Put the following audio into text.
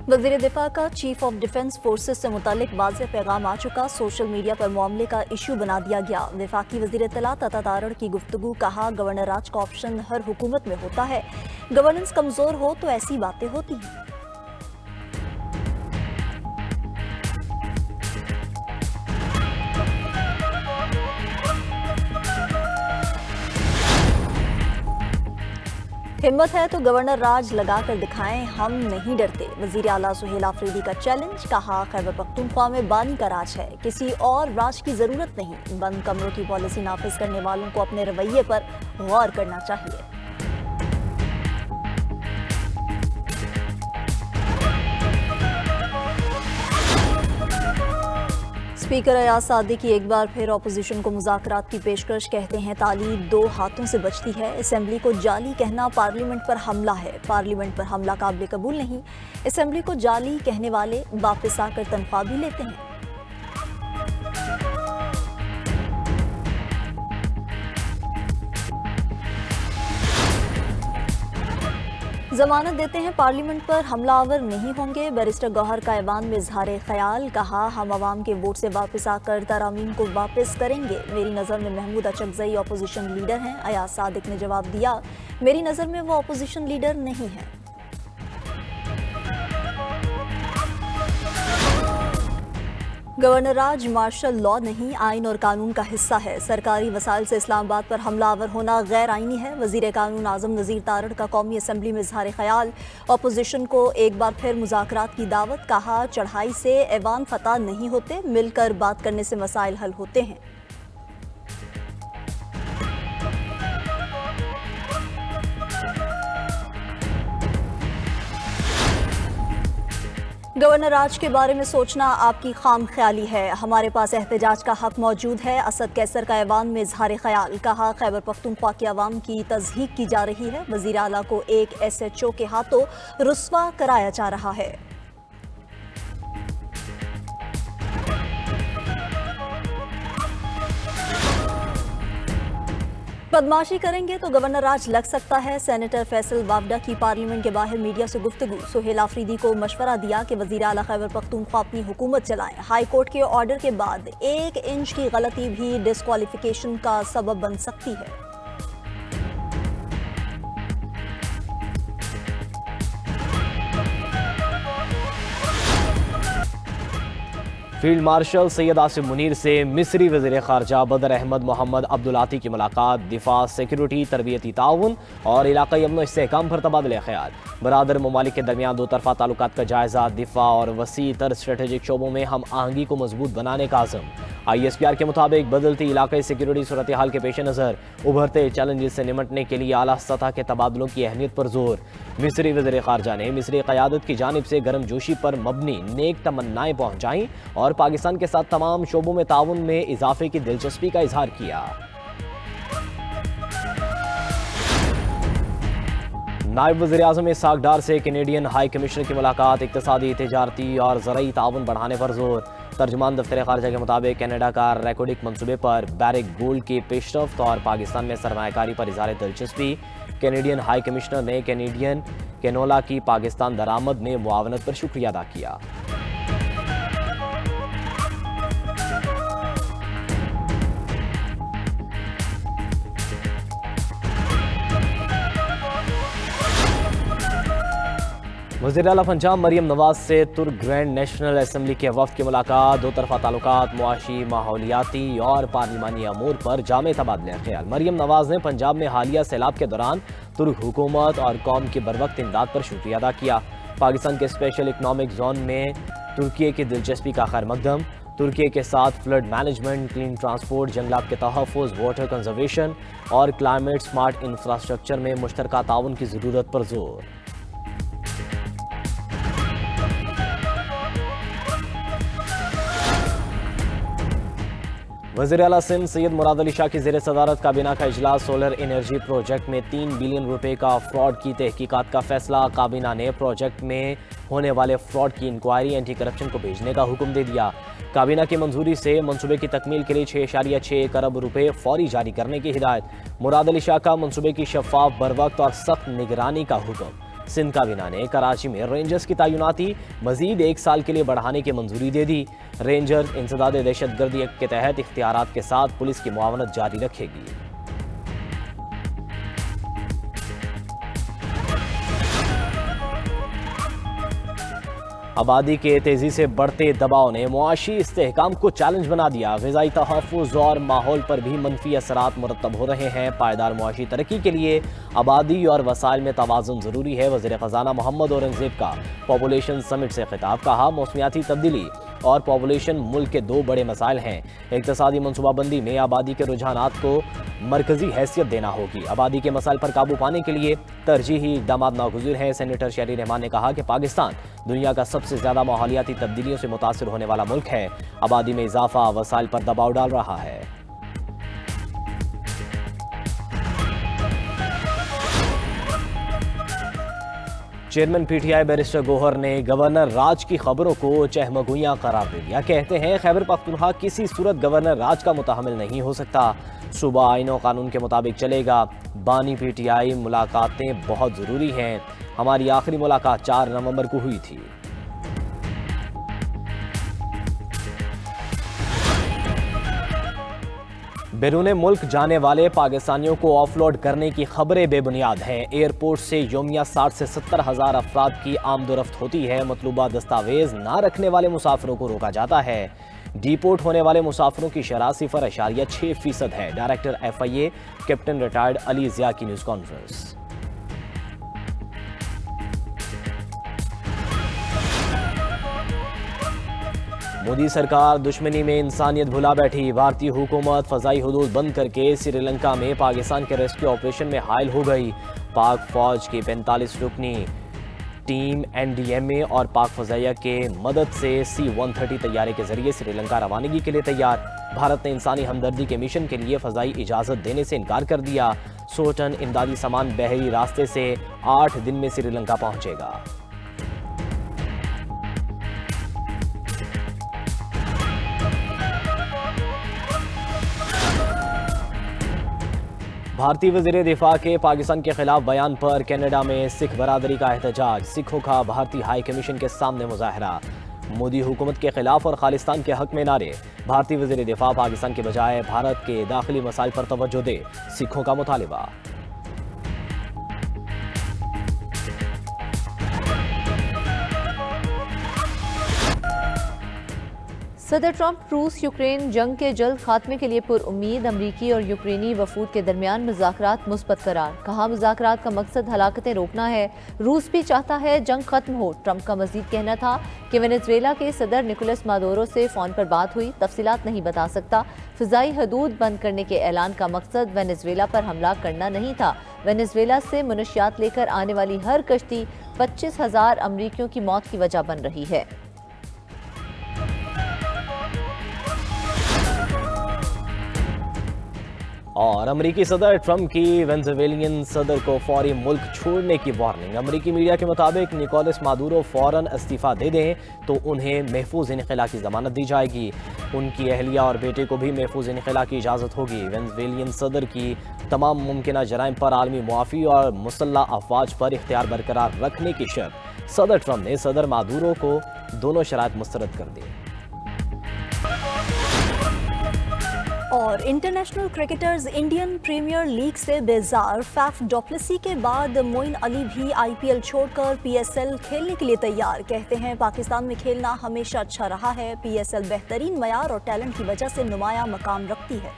वज़ीर दिफा का चीफ ऑफ डिफेंस फोर्सेस से मुतालिक वाज़ेह पैगाम आ चुका। सोशल मीडिया पर मामले का इशू बना दिया गया। वफाकी वज़ीर इत्तलात अता तारड़ की गुफ्तगू। कहा, गवर्नर राज का ऑप्शन हर हुकूमत में होता है, गवर्नेंस कमज़ोर हो तो ऐसी बातें होती हैं। हिम्मत है तो गवर्नर राज लगा कर दिखाएं, हम नहीं डरते। वज़ीर आला सुहेल आफरीदी का चैलेंज। कहा, खैबर पख्तूनख्वा में बानी का राज है, किसी और राज की जरूरत नहीं। बंद कमरों की पॉलिसी नाफिज करने वालों को अपने रवैये पर गौर करना चाहिए। स्पीकर अयाज सादी की एक बार फिर अपोजिशन को मुज़ाकरात की पेशकश। कहते हैं, तालीम दो हाथों से बचती है। असेंबली को जाली कहना पार्लियामेंट पर हमला है। पार्लियामेंट पर हमला काबिल कबूल नहीं। असेंबली को जाली कहने वाले वापस आकर तनख्वाह भी लेते हैं। जमानत देते हैं, पार्लियामेंट पर हमलावर नहीं होंगे। बैरिस्टर गौहर का ऐवान में इजहार ख्याल। कहा, हम अवाम के वोट से वापस आकर तरामीम को वापस करेंगे। मेरी नज़र में महमूद अचकज़ई अपोजिशन लीडर हैं। अयाज सादिक ने जवाब दिया, मेरी नज़र में वो अपोजिशन लीडर नहीं है। गवर्नर राज मार्शल लॉ नहीं, आइन और कानून का हिस्सा है। सरकारी वसाइल से इस्लामाबाद पर हमलावर होना गैर आइनी है। वज़ीर कानून आज़म नज़ीर तारड़ का कौमी असम्बली में इजहार ख्याल। अपोजिशन को एक बार फिर मुज़ाकरात की दावत। कहा, चढ़ाई से ऐवान फतह नहीं होते, मिलकर बात करने से मसाइल हल होते हैं। गवर्नर राज के बारे में सोचना आपकी खाम ख्याली है। हमारे पास एहतजाज का हक मौजूद है। असद कैसर का ऐवान में इजहार ख्याल। कहा, खैबर पख्तूनख्वा की आवाम की तज़हीक की जा रही है। वज़ीर आला को एक SHO के हाथों रुस्वा कराया जा रहा है। बदमाशी करेंगे तो गवर्नर राज लग सकता है। सेनेटर फैसल वावडा की पार्लियामेंट के बाहर मीडिया से गुफ्तगू। सुहेल आफरीदी को मशवरा दिया कि वज़ीर आला खैबर पख्तूनख्वा अपनी हुकूमत चलाएं। हाई कोर्ट के ऑर्डर के बाद 1 इंच की गलती भी डिस्क्वालिफिकेशन का सबब बन सकती है। फील्ड मार्शल सैयद आसिम मुनीर से मिस्री वज़ीर ख़ारजा बदर अहमद मोहम्मद अब्दुलाती की मुलाकात। दिफा, सिक्योरिटी, तरबियती ताउन और इलाक़ाई अमन इस्तेहकाम पर तबादले ख्याल। बरादर ममालिक के दरमियान दो तरफ़ा ताल्लुकात का जायज़ा। दिफा और वसी तर स्ट्रेटेजिक शोबों में हम आहंगी को मजबूत बनाने का आज़म। ISPR के मुताबिक बदलती इलाक़ाई सिक्योरिटी सूरत हाल के पेश नज़र उभरते चैलेंजेस से निमटने के लिए आला सतह के तबादलों की अहमियत पर जोर। मिस्री वज़ीर ख़ारजा ने मिस्री क़यादत की जानिब से गर्म जोशी पर मबनी नेक तमन्नाएं पहुँचाईं और पाकिस्तान के साथ तमाम शोबों में ताउन में इजाफे की दिलचस्पी का इजहार किया। नायब वज़ीर आज़म इस्हाक डार से कैनेडियन हाई कमिश्नर की मुलाकात। इक़्तिसादी, तिजारती और ज़राई ताउन बढ़ाने पर जोर। तर्जुमान दफ्तर ख़ारजा के मुताबिक कनाडा का रेकोडिक मंसूबे पर बैरिक गोल्ड की पेशरफ्त और पाकिस्तान में सरमायाकारी पर इज़हार दिलचस्पी। कैनेडियन हाई कमिश्नर ने कैनेडियन कैनोला की पाकिस्तान दरामद में मुआवनत पर शुक्रिया अदा किया। वज़ीर आला पंजाब मरियम नवाज से तुर्क ग्रैंड नेशनल असम्बली के वफ़द की मुलाकात। दो तरफ़ा ताल्लुकात, मुआशी, माहौलियाती और पार्लिमानी अमूर पर जामे तबादले ख्याल। मरियम नवाज ने पंजाब में हालिया सैलाब के दौरान तुर्क हुकूमत और कौम की बरवक्त इमदाद पर शुक्रिया अदा किया। पाकिस्तान के स्पेशल इकनॉमिक जोन में तुर्की की दिलचस्पी का खैर मकदम। तुर्की के साथ फ्लड मैनेजमेंट, क्लीन ट्रांसपोर्ट, जंगलात के तहफ़्फ़ुज़, वाटर कंजर्वेशन और क्लाइमेट स्मार्ट इंफ्रास्ट्रक्चर में मुश्तरका ताउन की ज़रूरत पर जोर। वज़ीर आला सिंध सैयद मुराद अली शाह की ज़ेर सदारत काबीना का इजलास। सोलर एनर्जी प्रोजेक्ट में 3 बिलियन रुपए का फ्रॉड की तहकीकात का फैसला। काबीना ने प्रोजेक्ट में होने वाले फ्रॉड की इंक्वायरी एंटी करप्शन को भेजने का हुक्म दे दिया। काबीना की मंजूरी से मंसूबे की तकमील के लिए 6.6 अरब रुपए फौरी जारी करने की हिदायत। मुराद अली शाह का मंसूबे की शफाफ, बरवक्त और सख्त निगरानी का हुक्म। सिंध काबीना ने कराची में रेंजर्स की तैनाती मजीद 1 साल के लिए बढ़ाने की मंजूरी दे दी। रेंजर्स इंसदाद दहशतगर्दी एक्ट के तहत इख्तियारात के साथ पुलिस की मुआवनत जारी रखेगी। आबादी के तेजी से बढ़ते दबाव ने मुआशी इस्तेहकाम को चैलेंज बना दिया। ग़िज़ाई तहफ़्फ़ुज़ और माहौल पर भी मनफी असरात मुरतब हो रहे हैं। पायदार मुआशी तरक्की के लिए आबादी और वसाइल में तवाज़ुन ज़रूरी है। वज़ीर ख़ज़ाना मोहम्मद औरंगज़ेब का पॉपुलेशन समिट से खिताब। कहा, मौसमियाती तब्दीली और पॉपुलेशन मुल्क के 2 बड़े मसाइल हैं। इक़्तिसादी मनसूबाबंदी में आबादी के रुझानात को मरकज़ी हैसियत देना होगी। आबादी के मसाइल पर काबू पाने के लिए तरजीही इक़दाम नागुज़िर हैं। सेनेटर शहरी रहमान ने कहा कि पाकिस्तान दुनिया का सबसे ज़्यादा माहौलियाती तब्दीलियों से मुतासिर होने वाला मुल्क है। आबादी में इजाफा वसाइल पर दबाव डाल रहा है। चेयरमैन पीटीआई बैरिस्टर गोहर ने गवर्नर राज की खबरों को चहमगुइयां करार दे दिया। कहते हैं, खैबर पख्तूनख्वा किसी सूरत गवर्नर राज का मुतहमिल नहीं हो सकता। सूबा आईन और कानून के मुताबिक चलेगा। बानी पीटीआई मुलाकातें बहुत ज़रूरी हैं। हमारी आखिरी मुलाकात 4 नवंबर को हुई थी। बैरून मुल्क जाने वाले पाकिस्तानियों को ऑफलोड करने की खबरें बेबुनियाद हैं। एयरपोर्ट से यौमिया 60 से 70 हज़ार अफराद की आमदोरफ्त होती है। मतलूबा दस्तावेज ना रखने वाले मुसाफिरों को रोका जाता है। डिपोर्ट होने वाले मुसाफिरों की शरह 0.6% है। Director FIA captain retired Ali Zia की न्यूज़ कॉन्फ्रेंस। मोदी सरकार दुश्मनी में इंसानियत भुला बैठी। भारतीय हुकूमत फ़ज़ाई हदूद बंद करके श्रीलंका में पाकिस्तान के रेस्क्यू ऑपरेशन में हायल हो गई। पाक फ़ौज की 45 रुकनी टीम NDMA और पाक फ़ज़ाइया के मदद से C-130 तैयारे के जरिए श्रीलंका रवानगी के लिए तैयार। भारत ने इंसानी हमदर्दी के मिशन के लिए फ़ज़ाई इजाज़त देने से इनकार कर दिया। 100 टन इमदादी सामान बहरी रास्ते से 8 दिन में श्रीलंका पहुँचेगा। भारतीय वज़ीर दिफा के पाकिस्तान के खिलाफ बयान पर कनाडा में सिख बरादरी का एहतजाज। सिखों का भारतीय हाई कमीशन के सामने मुजाहरा। मोदी हुकूमत के खिलाफ और खालिस्तान के हक में नारे। भारतीय वज़ीर दिफा पाकिस्तान के बजाय भारत के दाखिली मसाइल पर तवज्जो दे, सिखों का मुतालिबा। सदर ट्रंप रूस यूक्रेन जंग के जल्द खात्मे के लिए पुरउम्मीद। अमरीकी और यूक्रेनी वफूद के दरमियान मुज़ाकरात मुस्बत करार। कहा, मुज़ाकरात का मकसद हलाकतें रोकना है। रूस भी चाहता है जंग खत्म हो। ट्रंप का मजीद कहना था कि वेनेजुएला के सदर निकोलस मादुरो से फ़ोन पर बात हुई, तफसीलात नहीं बता सकता। फ़िज़ाई हदूद बंद करने के ऐलान का मकसद वेनेजुएला पर हमला करना नहीं था। वेनेजुएला से मनशियात लेकर आने वाली हर कश्ती 25,000 अमरीकियों की मौत की वजह बन रही है। और अमरीकी सदर ट्रंप की वेनेजुएलियन सदर को फौरी मुल्क छोड़ने की वार्निंग। अमरीकी मीडिया के मुताबिक निकोलस मादुरो फौरन इस्तीफा दे दें तो उन्हें महफूज इनखला की जमानत दी जाएगी। उनकी अहलिया और बेटे को भी महफूज इनखला की इजाज़त होगी। वेनेजुएलियन सदर की तमाम मुमकिन जराइम पर आलमी मुआफ़ी और मुसल्लह अफवाज पर इख्तियार बरकरार रखने की शर्त सदर ट्रंप ने सदर मादुरो को दोनों शराइत मुस्तरद कर दी। और international cricketers Indian Premier League से बेजार। फैफ डुप्लेसी के बाद मोइन अली भी IPL छोड़कर PSL खेलने के लिए तैयार। कहते हैं, पाकिस्तान में खेलना हमेशा अच्छा रहा है। PSL बेहतरीन मयार और टैलेंट की वजह से नुमाया मकाम रखती है।